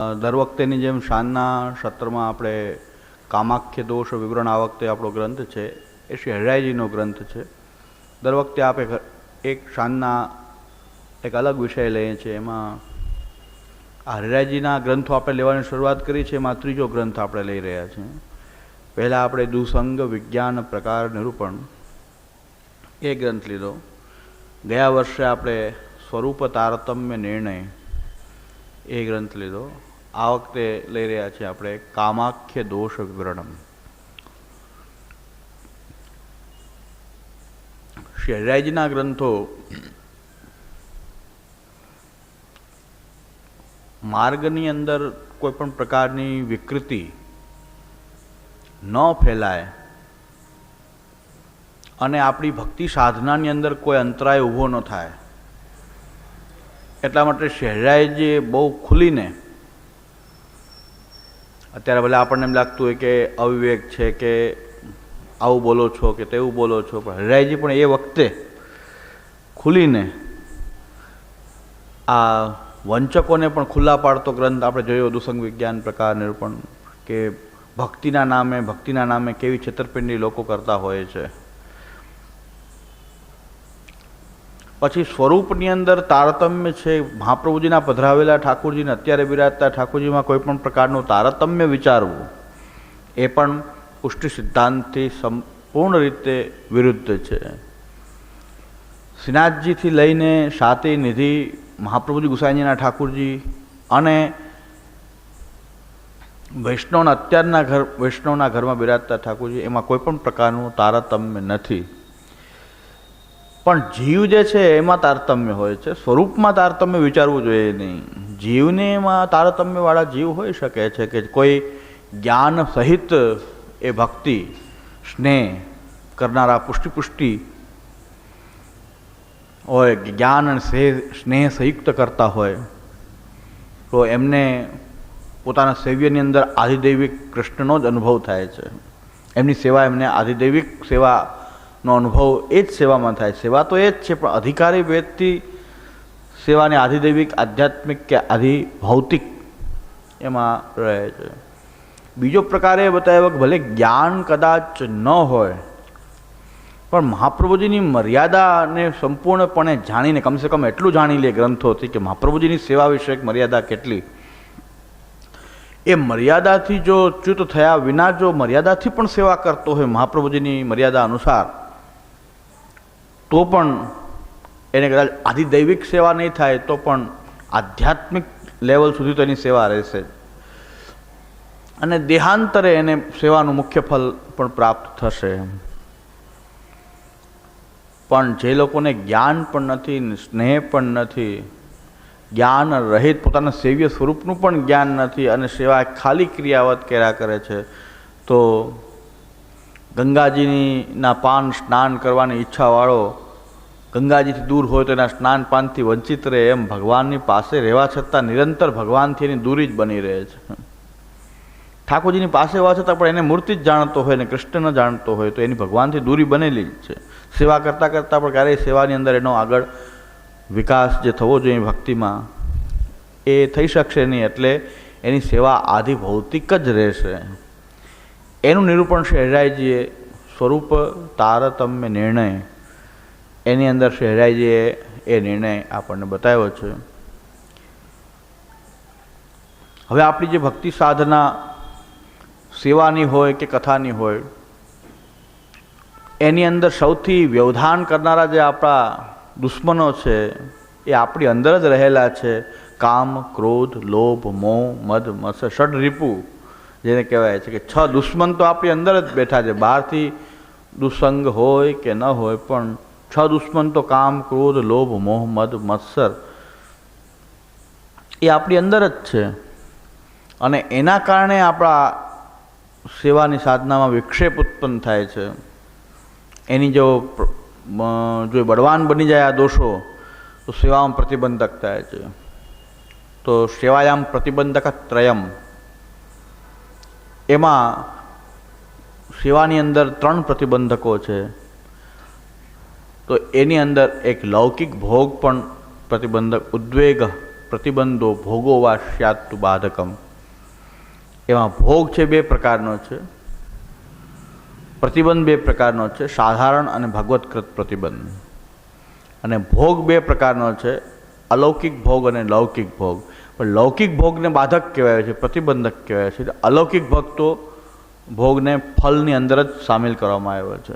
દર વખતેની જેમ શાનના સત્રમાં આપણે કામાખ્ય દોષ વિવરણ આ વખતે આપણો ગ્રંથ છે એ શ્રી હરિરાયજીનો ગ્રંથ છે. દર વખતે આપણે એક શાનના એક અલગ વિષય લઈએ છીએ. એમાં આ હરિરાયજીના ગ્રંથો આપણે લેવાની શરૂઆત કરી છે. એમાં ત્રીજો ગ્રંથ આપણે લઈ રહ્યા છીએ. પહેલાં આપણે દુસંગ વિજ્ઞાન પ્રકાર નિરૂપણ એ ગ્રંથ લીધો. ગયા વર્ષે આપણે સ્વરૂપ તારતમ્ય નિર્ણય એ ગ્રંથ લીધો. આ વખતે લઈ રહ્યા છીએ આપણે કામાખ્ય દોષ વિવરણમ. શ્રી હરિરાયજીના ગ્રંથો માર્ગની અંદર કોઈ પણ પ્રકારની વિકૃતિ ન ફેલાય અને આપણી ભક્તિ સાધનાની અંદર કોઈ અંતરાય ઊભો ન થાય એટલા માટે શ્રી હરિરાયજીએ બહુ ખુલીને, અત્યારે ભલે આપણને એમ લાગતું હોય કે અવિવેક છે કે આવું બોલો છો કે તેવું બોલો છો, પણ હરિરાયજી પણ એ વખતે ખુલીને આ વંચકોને પણ ખુલ્લા પાડતો ગ્રંથ આપણે જોયો દુસંગ વિજ્ઞાન પ્રકાર નિરૂપણ, કે ભક્તિના નામે કેવી છેતરપિંડી લોકો કરતા હોય છે. પછી સ્વરૂપની અંદર તારતમ્ય છે. મહાપ્રભુજીના પધરાવેલા ઠાકોરજીને અત્યારે બિરાજતા ઠાકોરજીમાં કોઈ પણ પ્રકારનું તારતમ્ય વિચારવું એ પણ પુષ્ટિ સિદ્ધાંતથી સંપૂર્ણ રીતે વિરુદ્ધ છે. શ્રીનાથજીથી લઈને સાતી નિધિ મહાપ્રભુજી ગુસાઈજીના ઠાકોરજી અને વૈષ્ણવના ઘરમાં બિરાજતા ઠાકોરજી એમાં કોઈ પણ પ્રકારનું તારતમ્ય નથી. પણ જીવ જે છે એમાં તારતમ્ય હોય છે. સ્વરૂપમાં તારતમ્ય વિચારવું જોઈએ નહીં. જીવને એમાં તારતમ્યવાળા જીવ હોઈ શકે છે કે કોઈ જ્ઞાન સહિત એ ભક્તિ સ્નેહ કરનારા પુષ્ટિ હોય, જ્ઞાન અને સ્નેહ સંયુક્ત કરતા હોય તો એમને પોતાના સેવ્યની અંદર આધિદૈવિક કૃષ્ણનો જ અનુભવ થાય છે. એમની સેવા એમને આધિદૈવિક સેવાનો અનુભવ એ જ સેવામાં થાય. સેવા તો એ જ છે, પણ અધિકારી ભેદથી સેવાને આધિદૈવિક, આધ્યાત્મિક કે આધિભૌતિક એમાં રહે છે. બીજો પ્રકાર એ બતાવ્યો કે ભલે જ્ઞાન કદાચ ન હોય પણ મહાપ્રભુજીની મર્યાદાને સંપૂર્ણપણે જાણીને, કમસે કમ એટલું જાણી લે ગ્રંથોથી કે મહાપ્રભુજીની સેવા વિષયક મર્યાદા કેટલી, એ મર્યાદાથી જો ચ્યુત થયા વિના જો મર્યાદાથી પણ સેવા કરતો હોય મહાપ્રભુજીની મર્યાદા અનુસાર, તો પણ એને કદાચ આધિદૈવિક સેવા નહીં થાય તો પણ આધ્યાત્મિક લેવલ સુધી તો એની સેવા રહેશે અને દેહાંતરે એને સેવાનું મુખ્ય ફલ પણ પ્રાપ્ત થશે. પણ જે લોકોને જ્ઞાન પણ નથી, સ્નેહ પણ નથી, જ્ઞાન રહિત પોતાના સેવ્ય સ્વરૂપનું પણ જ્ઞાન નથી અને સેવા ખાલી ક્રિયાવત કર્યા કરે છે, તો ગંગાજીના પાન સ્નાન કરવાની ઈચ્છાવાળો ગંગાજીથી દૂર હોય તો એના સ્નાન પાનથી વંચિત રહે, એમ ભગવાનની પાસે રહેવા છતાં નિરંતર ભગવાનથી એની દૂરી જ બની રહે છે. ઠાકોરજીની પાસે હોવા છતાં પણ એને મૂર્તિ જ જાણતો હોય ને કૃષ્ણ ન જાણતો હોય તો એની ભગવાનથી દૂરી બનેલી જ છે. સેવા કરતાં કરતાં પણ ક્યારેય સેવાની અંદર એનો આગળ વિકાસ જે થવો જોઈએ ભક્તિમાં એ થઈ શકશે નહીં. એટલે એની સેવા આધિ ભૌતિક જ રહેશે. એનું નિરૂપણ શ્રી હરિરાયજીએ સ્વરૂપ તારતમ્ય નિર્ણય એની અંદર શ્રી હરિરાયજીએ એ નિર્ણય આપણને બતાવ્યો છે. હવે આપણી જે ભક્તિ સાધના સેવાની હોય કે કથાની હોય એની અંદર સૌથી વ્યવધાન કરનારા જે આપણા દુશ્મનો છે એ આપણી અંદર જ રહેલા છે. કામ, ક્રોધ, લોભ, મોહ, મદ, મત્સર, ષડ રીપુ જેને કહેવાય છે કે 6 દુશ્મન તો આપણી અંદર જ બેઠા છે. બહારથી દુસંગ હોય કે ન હોય પણ 6 દુશ્મન તો કામ, ક્રોધ, લોભ, મોહ, મદ, મત્સર એ આપણી અંદર જ છે અને એના કારણે આપણા સેવાની સાધનામાં વિક્ષેપ ઉત્પન્ન થાય છે. એની જો બળવાન બની જાય આ દોષો તો સેવામાં પ્રતિબંધક થાય છે. તો સેવાયામ પ્રતિબંધક ત્રયમ, એમાં સેવાની અંદર 3 પ્રતિબંધકો છે. તો એની અંદર એક લૌકિક ભોગ પણ પ્રતિબંધક, ઉદ્વેગ પ્રતિબંધો ભોગો વા સ્યાત્તુ બાધકમ. એમાં ભોગ છે બે પ્રકારનો છે, પ્રતિબંધ બે પ્રકારનો છે, સાધારણ અને ભગવત્કૃત પ્રતિબંધ. અને ભોગ બે પ્રકારનો છે, અલૌકિક ભોગ અને લૌકિક ભોગ. પણ લૌકિક ભોગને બાધક કહેવાય છે, પ્રતિબંધક કહેવાય છે. અલૌકિક ભોગ તો ભોગને ફલની અંદર જ સામેલ કરવામાં આવ્યો છે.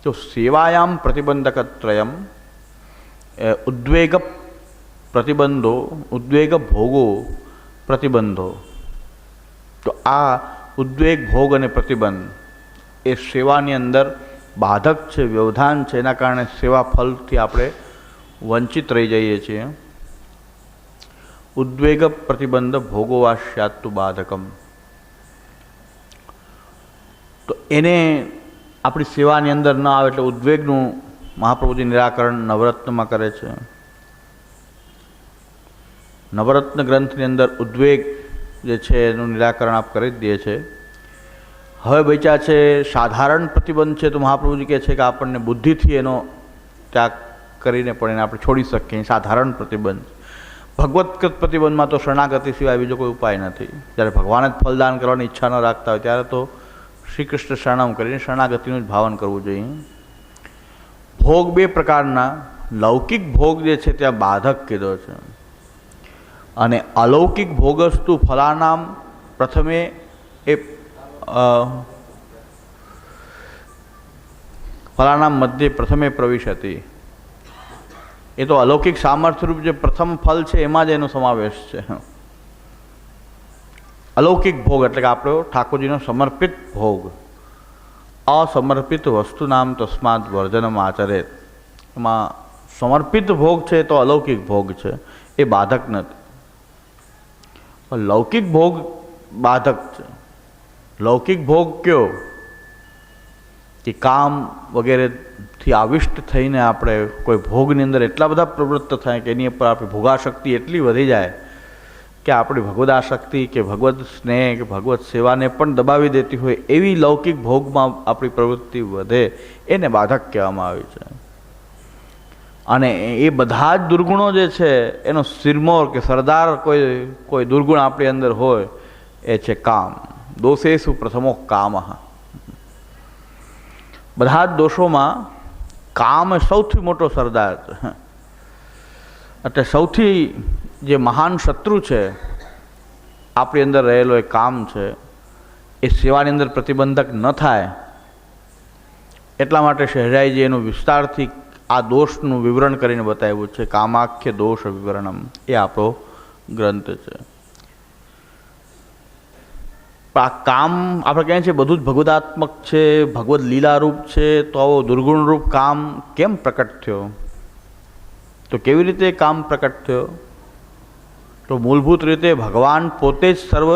તો સેવાયામ પ્રતિબંધકત્રયમ, ઉદ્વેગ પ્રતિબંધો, ઉદ્વેગ ભોગો પ્રતિબંધો. તો આ ઉદ્વેગ ભોગ અને પ્રતિબંધ એ સેવાની અંદર બાધક છે, વ્યવધાન છે. એના કારણે સેવા ફલથી આપણે વંચિત રહી જઈએ છીએ. ઉદ્વેગ પ્રતિબંધ ભોગો વા સ્યાત્તુ બાધકમ. તો એને આપણી સેવાની અંદર ન આવે એટલે ઉદ્વેગનું મહાપ્રભુજી નિરાકરણ નવરત્નમાં કરે છે. નવરત્ન ગ્રંથની અંદર ઉદ્વેગ જે છે એનું નિરાકરણ આપ કરી જ દે છે. હવે બચ્યા છે સાધારણ પ્રતિબંધ છે. તો મહાપ્રભુજી કહે છે કે આપણને બુદ્ધિથી એનો ત્યાગ કરીને પણ એને આપણે છોડી શકીએ. સાધારણ પ્રતિબંધ. ભગવત્કૃત પ્રતિબંધમાં તો શરણાગતિ સિવાય બીજો કોઈ ઉપાય નથી. જ્યારે ભગવાન જ ફલદાન કરવાની ઈચ્છા ન રાખતા હોય ત્યારે તો શ્રી કૃષ્ણ શરણમ કરીને શરણાગતિનું જ ભાવન કરવું જોઈએ. ભોગ બે પ્રકારના, લૌકિક ભોગ જે છે ત્યાં બાધક કીધો છે, અને અલૌકિક ભોગસ્તુ ફલાનામ પ્રથમે એ ફલાનામ મધ્ય પ્રથમે પ્રવિશતિ. એ તો અલૌકિક સામર્થ્યરૂપ જે પ્રથમ ફલ છે એમાં જ એનો સમાવેશ છે. અલૌકિક ભોગ એટલે કે આપણો ઠાકોરજીનો સમર્પિત ભોગ. અસમર્પિત વસ્તુ નામ તસ્માત વર્જનમ આચરેત. એમાં સમર્પિત ભોગ છે તો અલૌકિક ભોગ છે, એ બાધક નથી. પણ લૌકિક ભોગ બાધક છે. લૌકિક ભોગ કયો કે કામ વગેરેથી આવિષ્ટ થઈને આપણે કોઈ ભોગની અંદર એટલા બધા પ્રવૃત્ત થાય કે એની ઉપર આપણી ભોગાશક્તિ એટલી વધી જાય કે આપણી ભગવદાશક્તિ કે ભગવદ સ્નેહ કે ભગવત સેવાને પણ દબાવી દેતી હોય એવી લૌકિક ભોગમાં આપણી પ્રવૃત્તિ વધે, એને બાધક કહેવામાં આવી છે. અને એ બધા જ દુર્ગુણો જે છે એનો સિરમોર કે સરદાર કોઈ દુર્ગુણ આપણી અંદર હોય એ છે કામ. દોષેષુ પ્રથમો કામ. બધા જ દોષોમાં કામ સૌથી મોટો સરદાર છે. એટલે સૌથી જે મહાન શત્રુ છે આપણી અંદર રહેલો એ કામ છે. એ સેવાની અંદર પ્રતિબંધક ન થાય એટલા માટે શહેરાઈજી એનું વિસ્તારથી આ દોષનું વિવરણ કરીને બતાવ્યું છે. કામાખ્ય દોષ વિવરણમ એ આપણો ગ્રંથ છે. આ કામ આપણે કહીએ છીએ બધું જ ભગવદાત્મક છે, ભગવદ લીલારૂપ છે. તો આવો દુર્ગુણરૂપ કામ કેમ પ્રકટ થયો? તો કેવી રીતે કામ પ્રકટ થયો? તો મૂળભૂત રીતે ભગવાન પોતે જ સર્વ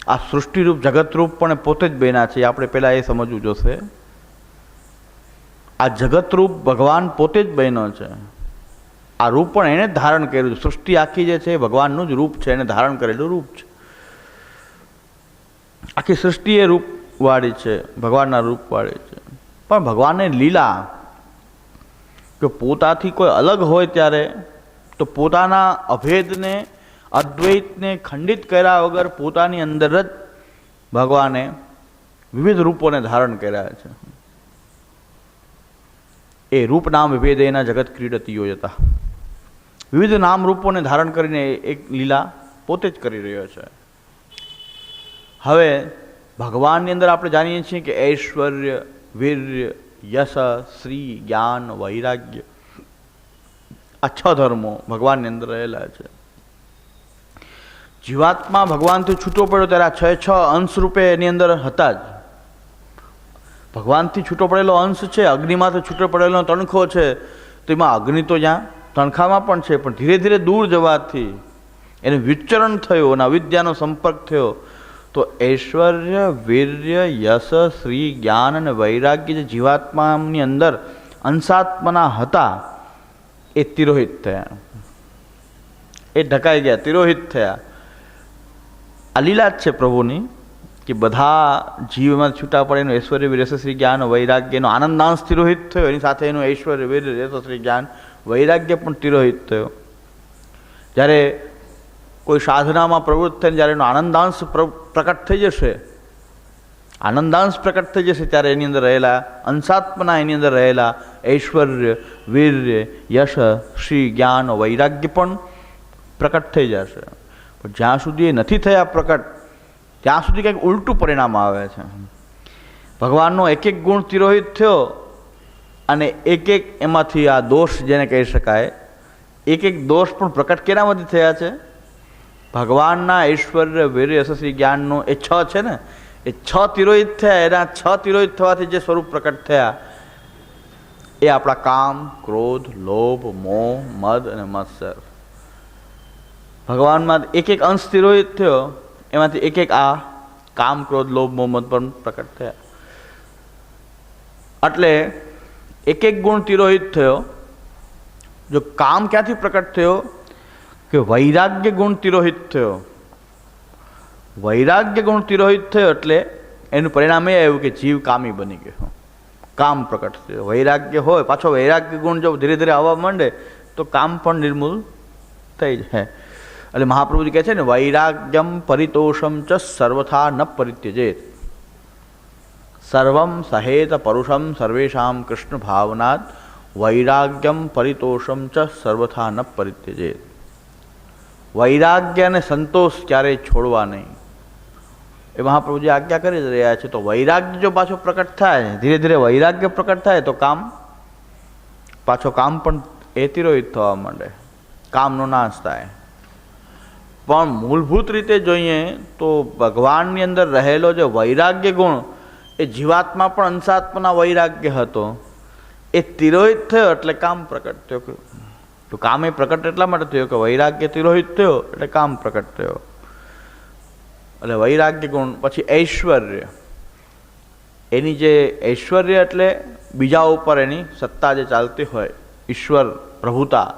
આ સૃષ્ટિરૂપ જગતરૂપ પણ પોતે જ બન્યા છે. આપણે પહેલાં એ સમજવું જોશે. આ જગતરૂપ ભગવાન પોતે જ બન્યો છે. આ રૂપ પણ એણે જ ધારણ કર્યું છે. સૃષ્ટિ આખી જે છે એ ભગવાનનું જ રૂપ છે, એને ધારણ કરેલું રૂપ છે. આખી સૃષ્ટિ એ રૂપવાળી છે, ભગવાનના રૂપવાળી છે. પણ ભગવાનની લીલા કે પોતાથી કોઈ અલગ હોય ત્યારે તો પોતાના અભેદને અદ્વૈતને ખંડિત કર્યા વગર પોતાની અંદર જ ભગવાને વિવિધ રૂપોને ધારણ કર્યા છે. એ રૂપ નામ વિભેદેના જગત ક્રીડતીઓ હતા. વિવિધ નામ રૂપોને ધારણ કરીને એક લીલા પોતે જ કરી રહ્યો છે. હવે ભગવાનની અંદર આપણે જાણીએ છીએ કે ઐશ્વર્ય, વીર્ય, યશ, શ્રી, જ્ઞાન, વૈરાગ્ય આ 6 ધર્મો ભગવાનની અંદર રહેલા છે. જીવાત્મા ભગવાનથી છૂટો પડ્યો ત્યારે આ 6 અંશ રૂપે એની અંદર હતા જ. ભગવાનથી છૂટો પડેલો અંશ છે, અગ્નિમાંથી છૂટો પડેલો તણખો છે. તો એમાં અગ્નિ તો જ્યાં તણખામાં પણ છે, પણ ધીરે ધીરે દૂર જવાથી એને વિચરણ થયો અને અવિદ્યાનો સંપર્ક થયો. તો ઐશ્વર્ય, વીર્ય, યશ, શ્રી, જ્ઞાન અને વૈરાગ્ય જે જીવાત્માની અંદર અંશાત્મના હતા એ તિરોહિત થયા, એ ઢકાઈ ગયા, તિરોહિત થયા. આ લીલા જ છે પ્રભુની કે બધા જીવમાં છૂટા પડે એનું ઐશ્વર્ય, વીર્ય, શ્રી, જ્ઞાન, વૈરાગ્ય એનો આનંદાંશ તિરોહિત થયો. એની સાથે એનું ઐશ્વર્ય, વીર્ય, યશ, શ્રી, જ્ઞાન, વૈરાગ્ય પણ તિરોહિત થયો. જ્યારે કોઈ સાધનામાં પ્રવૃત્ત થઈને જ્યારે એનો આનંદાંશ પ્રકટ થઈ જશે, આનંદાંશ પ્રકટ થઈ જશે, ત્યારે એની અંદર રહેલા અંશાત્મના, એની અંદર રહેલા ઐશ્વર્ય, વીર્ય, યશ, શ્રી, જ્ઞાન, વૈરાગ્ય પણ પ્રકટ થઈ જશે. પણ જ્યાં સુધી એ નથી થયા પ્રકટ, ત્યાં સુધી કંઈક ઉલટું પરિણામ આવે છે. ભગવાનનો એક એક ગુણ તિરોહિત થયો અને એક એક એમાંથી આ દોષ જેને કહી શકાય, એક એક દોષ પણ પ્રકટ કેનામાંથી થયા છે? ભગવાનના ઐશ્વર્ય, વીર્ય, યશસ્વી, જ્ઞાનનો એ 6 છે ને, એ 6 તિરોહિત થયા. એના 6 તિરોહિત થવાથી જે સ્વરૂપ પ્રકટ થયા એ આપણા કામ, ક્રોધ, લોભ, મોહ, મદ અને મત્સર. ભગવાનમાં એક એક અંશ તિરોહિત થયો, એમાંથી એક એક આ કામ, ક્રોધ, લોભ, મોહ, મદ પણ પ્રકટ થયા. એટલે એક એક ગુણ તિરોહિત થયો. જો કામ ક્યાંથી પ્રકટ થયો? કે વૈરાગ્ય ગુણ તિરોહિત થયો. વૈરાગ્ય ગુણ તિરોહિત થયો એટલે એનું પરિણામ એ આવ્યું કે જીવ કામી બની ગયો, કામ પ્રકટ થયો. વૈરાગ્ય હોય, પાછો વૈરાગ્ય ગુણ જો ધીરે ધીરે આવવા માંડે તો કામ પણ નિર્મૂલ થઈ જાય. એટલે મહાપ્રભુજી કહે છે ને, વૈરાગ્યમ પરિતોષમ ચ સર્વથા ન પરિત્યજેત, સર્વમ સહેત પરુષમ સર્વેષામ કૃષ્ણ ભાવનાત, વૈરાગ્યમ પરિતોષમ ચ સર્વથા ન પરિત્યજેત. વૈરાગ્ય અને સંતોષ ક્યારેય છોડવા નહીં, એ મહાપ્રભુજી આજ્ઞા કરી જ રહ્યા છે. તો વૈરાગ્ય જો પાછો પ્રકટ થાય, ધીરે ધીરે વૈરાગ્ય પ્રકટ થાય તો કામ, પાછો કામ પણ એ તિરોહિત થવા માંડે, કામનો નાશ થાય. પણ મૂળભૂત રીતે જોઈએ તો ભગવાનની અંદર રહેલો જે વૈરાગ્ય ગુણ, એ જીવાત્મા પણ અંશાત્માના વૈરાગ્ય હતો, એ તિરોહિત થયો એટલે કામ પ્રકટ થયો. તો કામ એ પ્રકટ એટલા માટે થયો કે વૈરાગ્ય તિરોહિત થયો એટલે કામ પ્રકટ થયો. એટલે વૈરાગ્ય ગુણ. પછી ઐશ્વર્ય, એની જે ઐશ્વર્ય એટલે બીજા ઉપર એની સત્તા જે ચાલતી હોય, ઈશ્વર પ્રભુતા,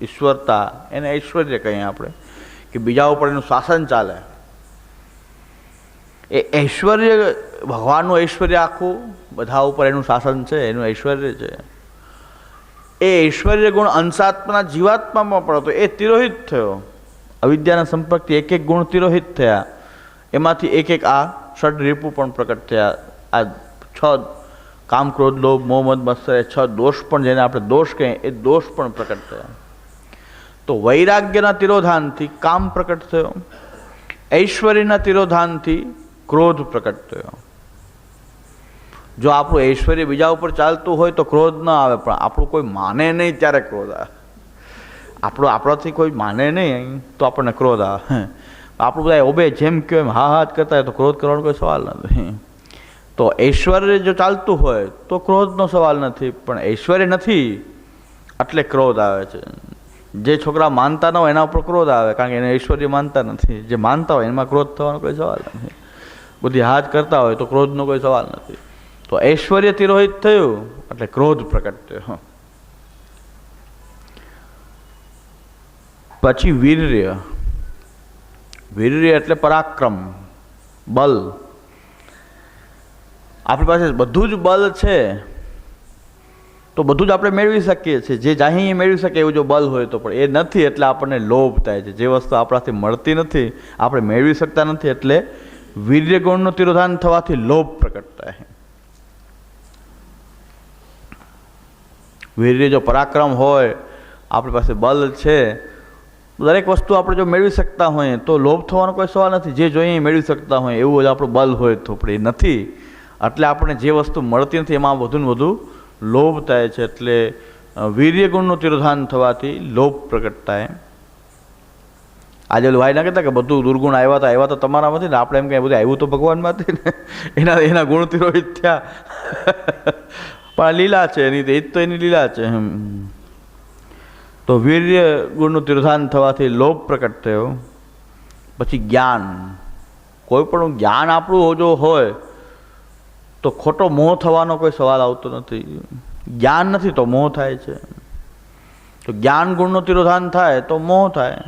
ઈશ્વરતા, એને ઐશ્વર્ય કહીએ આપણે, કે બીજા ઉપર એનું શાસન ચાલે. એ ઐશ્વર્ય, ભગવાનનું ઐશ્વર્ય આખું બધા ઉપર એનું શાસન છે, એનું ઐશ્વર્ય છે. એ ઐશ્વર્ય ગુણ અંશાત્માના જીવાત્મામાં પડતો એ તિરોહિત થયો. અવિદ્યાના સંપર્કથી એક એક ગુણ તિરોહિત થયા, એમાંથી એક એક આ ષડ રીપુ પણ પ્રકટ થયા. આ 6 કામ, ક્રોધ, લોભ, મોહ, મદ, મત્સર, એ 6 દોષ પણ, જેને આપણે દોષ કહીએ, એ દોષ પણ પ્રકટ થયા. તો વૈરાગ્યના તિરોધાનથી કામ પ્રકટ થયો, ઐશ્વર્યના તિરોધાનથી ક્રોધ પ્રકટ થયો. જો આપણું ઐશ્વર્ય બીજા ઉપર ચાલતું હોય તો ક્રોધ ન આવે, પણ આપણું કોઈ માને નહીં ત્યારે ક્રોધ આવે. આપણાથી કોઈ માને નહીં તો આપણને ક્રોધ આવે. આપણું બધા ઓબે જેમ કહ્યું એમ હા હા જ કરતા હોય તો ક્રોધ કરવાનો કોઈ સવાલ નથી. તો ઐશ્વર્ય જો ચાલતું હોય તો ક્રોધનો સવાલ નથી, પણ ઐશ્વર્ય નથી એટલે ક્રોધ આવે છે. જે છોકરા માનતા ન હોય એના ઉપર ક્રોધ આવે, કારણ કે એને ઐશ્વર્ય માનતા નથી. જે માનતા હોય એમાં ક્રોધ થવાનો કોઈ સવાલ નથી. બધી હાથ કરતા હોય તો ક્રોધનો કોઈ સવાલ નથી. તો ઐશ્વર્ય તિરોહિત થયું એટલે ક્રોધ પ્રકટ થયો. પછી વીર્ય, વીર્ય એટલે પરાક્રમ, બલ. આપણી પાસે બધું જ બલ છે તો બધું જ આપણે મેળવી શકીએ છીએ, જે ચાહીએ મેળવી શકીએ એવું જો બલ હોય તો. પણ એ નથી એટલે આપણને લોભ થાય છે. જે વસ્તુ આપણાથી મળતી નથી, આપણે મેળવી શકતા નથી, એટલે વીર્ય ગુણનું તિરોધાન થવાથી લોભ પ્રકટ થાય. વીર્ય જો પરાક્રમ હોય, આપણી પાસે બલ છે, દરેક વસ્તુ આપણે જો મેળવી શકતા હોઈએ તો લોભ થવાનો કોઈ સવાલ નથી. જે જોઈએ મેળવી શકતા હોય એવું જ આપણું બલ હોય તો. પણ એ નથી એટલે આપણે જે વસ્તુ મળતી નથી એમાં વધુ ને વધુ લોભ થાય છે. એટલે વીર્ય ગુણનું તિરોધાન થવાથી લોભ પ્રકટ થાય. આજે ભાઈ ના કહેતા કે બધું દુર્ગુણ આવ્યા તો તમારામાંથી ને, આપણે એમ કહે બધું આવ્યું તો ભગવાનમાંથી ને, એના ગુણ તિરોહિત થયા. પણ લીલા છે એની, એ જ તો એની લીલા છે. તો વીર્ય ગુણનું તિરોધાન થવાથી લોભ પ્રકટ થયો. પછી જ્ઞાન, કોઈ પણ જ્ઞાન આપણું જો હોય તો ખોટો મોહ થવાનો કોઈ સવાલ આવતો નથી. જ્ઞાન નથી તો મોહ થાય છે. તો જ્ઞાન ગુણનું તિરોધાન થાય તો મોહ થાય.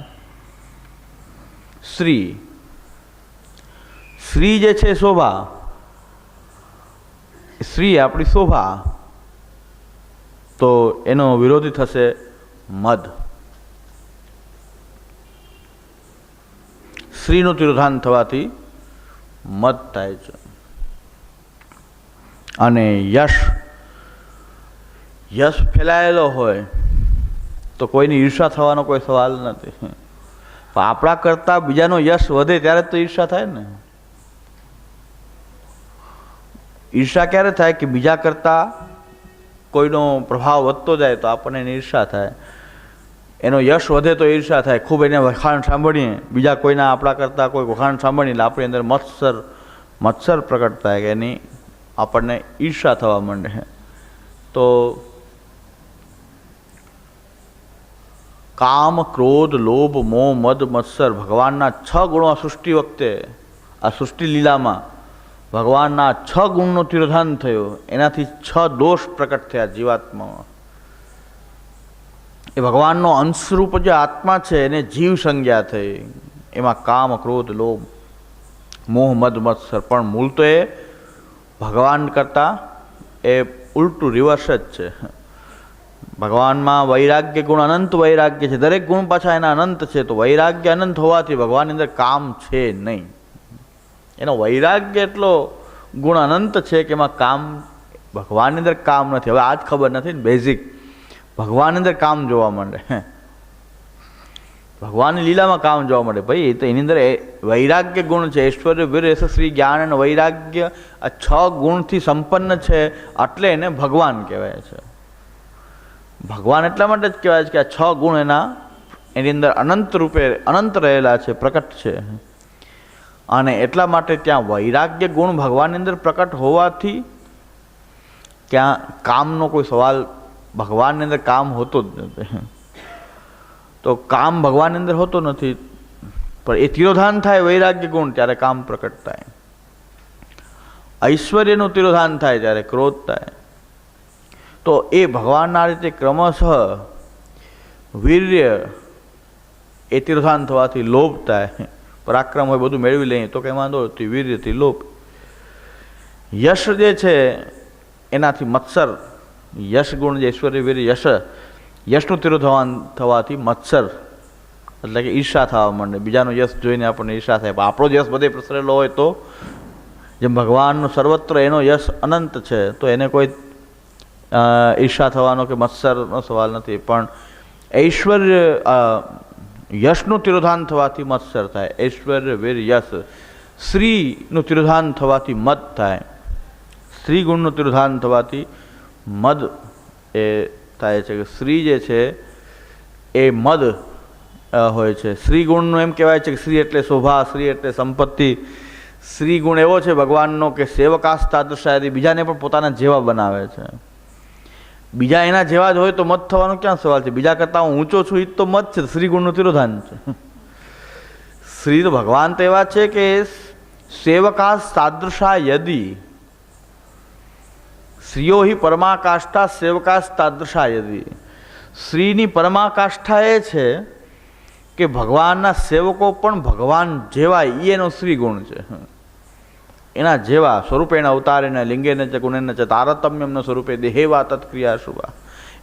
શ્રી, શ્રી જે છે શોભા, શ્રી આપણી શોભા, તો એનો વિરોધી થશે મદ. શ્રીનું તિરોધાન થવાથી મદ થાય છે. અને યશ યશ ફેલાયેલો હોય તો કોઈની ઈર્ષા થવાનો કોઈ સવાલ નથી. પણ આપણા કરતાં બીજાનો યશ વધે ત્યારે તો ઈર્ષા થાય ને. ઈર્ષા ક્યારે થાય કે બીજા કરતાં કોઈનો પ્રભાવ વધતો જાય તો આપણને એની ઈર્ષા થાય. એનો યશ વધે તો ઈર્ષા થાય. ખૂબ એને વખાણ સાંભળીએ, બીજા કોઈના આપણા કરતાં કોઈ વખાણ સાંભળીએ એટલે આપણી અંદર મત્સર પ્રકટ થાય કે એની આપણને ઈર્ષા થવા માંડે. તો કામ, ક્રોધ, લોભ, મોહ, મદ, મત્સર ભગવાનના 6 ગુણો આ સૃષ્ટિ વખતે, આ સૃષ્ટિ લીલામાં ભગવાનના 6 ગુણનું તિરોધાન થયું. એનાથી 6 દોષ પ્રકટ થયા જીવાત્મામાં. એ ભગવાનનો અંશરૂપ જે આત્મા છે એને જીવ સંજ્ઞા થઈ. એમાં કામ, ક્રોધ, લોભ, મોહ, મદ, મત્સર. પણ મૂળ તો એ ભગવાન કરતાં એ ઉલટું રિવર્સ જ છે. ભગવાનમાં વૈરાગ્ય ગુણ અનંત વૈરાગ્ય છે. દરેક ગુણ પાછા એના અનંત છે. તો વૈરાગ્ય અનંત હોવાથી ભગવાનની અંદર કામ છે નહીં. એનો વૈરાગ્ય એટલો ગુણ અનંત છે કે એમાં કામ, ભગવાનની અંદર કામ નથી. હવે આ જ ખબર નથી ને બેઝિક. ભગવાનની અંદર કામ જોવા માંડે, ભગવાનની લીલામાં કામ જોવા મળે. ભાઈ એ તો એની અંદર વૈરાગ્ય ગુણ છે. ઐશ્વર્ય, વીર, યશસ્વી, જ્ઞાન અને વૈરાગ્ય આ 6 ગુણથી સંપન્ન છે. એટલે એને ભગવાન કહેવાય છે. ભગવાન એટલા માટે જ કહેવાય છે કે આ 6 ગુણ એની અંદર અનંત રૂપે અનંત રહેલા છે, પ્રકટ છે. અને એટલા માટે ત્યાં વૈરાગ્ય ગુણ ભગવાનની અંદર પ્રકટ હોવાથી ત્યાં કામનો કોઈ સવાલ ભગવાનની અંદર કામ હોતો જ નથી. તો કામ ભગવાનની અંદર હોતો નથી. પણ એ તિરોધાન થાય વૈરાગ્ય ગુણ ત્યારે કામ પ્રકટ થાય. ઐશ્વર્યનું તિરોધાન થાય ત્યારે ક્રોધ થાય. તો એ ભગવાનના રીતે ક્રમશઃ વીર્ય એ તિરોધાન થવાથી લોભ થાય. પરાક્રમ હોય બધું મેળવી લઈએ તો કંઈ વાંધો નથી. વીર્યથી લોભ. યશ જે છે એનાથી મત્સર. યશ ગુણ જે ઐશ્વર્ય, વીર્ય, યશનું તિરોધાન થવાથી મત્સર એટલે કે ઈર્ષા થવા માંડે. બીજાનો યશ જોઈને આપણને ઈર્ષા થાય. પણ આપણો યશ બધે પ્રસરેલો હોય તો જેમ ભગવાનનો સર્વત્ર એનો યશ અનંત છે તો એને કોઈ ઈર્ષા થવાનો કે મત્સરનો સવાલ નથી. પણ ઐશ્વર્ય યશનું તિરોધાન થવાથી મત્સર થાય. ઐશ્વર્ય, વીર, યશ. શ્રીનું તિરોધાન થવાથી મદ થાય. શ્રી ગુણનું તિરોધાન થવાથી મદ એ થાય છે કે શ્રી જે છે એ મદ હોય છે. શ્રી ગુણનું એમ કહેવાય છે કે શ્રી એટલે શોભા, શ્રી એટલે સંપત્તિ. શ્રી ગુણ એવો છે ભગવાનનો કે સેવકાશ તાદૃશાયથી બીજાને પણ પોતાના જેવા બનાવે છે. બીજા એના જેવા જ હોય તો મત થવાનો ક્યાં સવાલ છે? બીજા કરતાં હું ઊંચો છું એ તો મત છે. શ્રી ગુણનું તિરોધાન છે. શ્રી તો ભગવાન તો એવા છે કે સેવકાશ તાદૃશા યદી શ્રીઓ હિ પરમાકાષ્ઠા સેવકાશ તાદૃશા યદી. શ્રીની પરમાકાષ્ઠા એ છે કે ભગવાનના સેવકો પણ ભગવાન જેવા એ એનો શ્રી ગુણ છે. એના જેવા સ્વરૂપેણ અવતારેણ લિંગેન ચ ગુણેન ચ તારતમ્યમ સ્વરૂપે દેહેવા તત્ક્રિયા શુભા.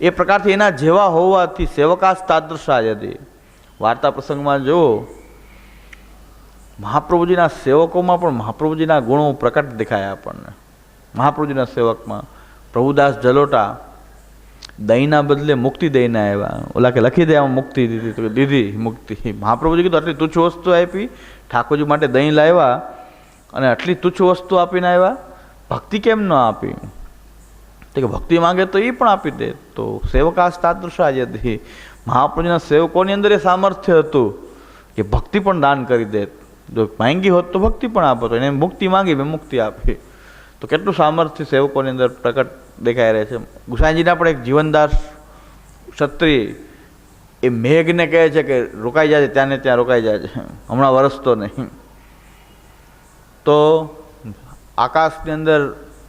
એ પ્રકારથી એના જેવા હોવાથી સેવકાશ તાદૃશા યદી. વાર્તા પ્રસંગમાં જુઓ મહાપ્રભુજીના સેવકોમાં પણ મહાપ્રભુજીના ગુણો પ્રકટ દેખાયા આપણને. મહાપ્રભુજીના સેવકમાં પ્રભુદાસ જલોટા દહીંના બદલે મુક્તિ દઈને આવ્યા. ઓલા કે લખી દે આમાં મુક્તિ દીધી મુક્તિ. મહાપ્રભુજી કીધું આટલી તુચ્છ વસ્તુ આપી, ઠાકોરજી માટે દહીં લાવ્યા અને આટલી તુચ્છ વસ્તુ આપીને આવ્યા, ભક્તિ કેમ ન આપી? તો કે ભક્તિ માંગે તો એ પણ આપી દે. તો સેવકાશ તાદૃશા યદી. મહાપ્રભુજીના સેવકોની અંદર એ સામર્થ્ય હતું કે ભક્તિ પણ દાન કરી દે. જો માંગી હોત તો ભક્તિ પણ આપો. તો એને મુક્તિ માંગી મેં મુક્તિ આપી. તો કેટલું સામર્થ્ય સેવકોની અંદર પ્રકટ દેખાઈ રહે છે. ગુસાઈજીના પણ એક જીવનદાસ ક્ષત્રિય એ મેઘને કહે છે કે રોકાઈ જાય છે, ત્યાં ને ત્યાં રોકાઈ જાય છે, હમણાં વરસતો નહીં. તો આકાશની અંદર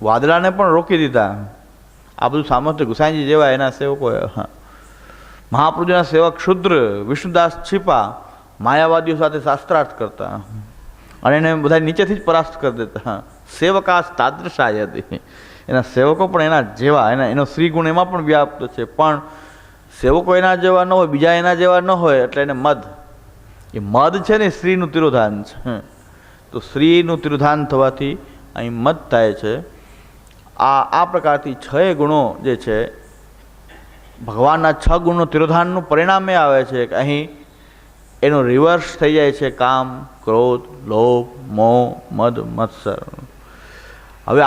વાદળાને પણ રોકી દીધા. આ બધું સામર્થ્ય ગુસાઈજી જેવા એના સેવકો. મહાપ્રભુજીના સેવક શુદ્ર વિષ્ણુદાસ છીપા માયાવાદીઓ સાથે શાસ્ત્રાર્થ કરતા અને એને બધા નીચેથી જ પરાસ્ત કરી દેતા. સેવકાશ તાદૃશા યદી. એના સેવકો પણ એના જેવા, એનો શ્રી ગુણ એમાં પણ વ્યાપ્ત છે. પણ સેવકો એના જેવા ન હોય, બીજા એના જેવા ન હોય એટલે એને મદ. એ મદ છે ને સ્ત્રીનું તિરોધાન છે. તો સ્ત્રીનું તિરોધાન થવાથી અહીં મદ થાય છે. આ પ્રકારથી 6 ગુણો જે છે ભગવાનના 6 ગુણનું તિરોધાનનું પરિણામે આવે છે કે અહીં એનું રિવર્સ થઈ જાય છે કામ, ક્રોધ, લોભ, મોહ, મદ, મત્સર. હવે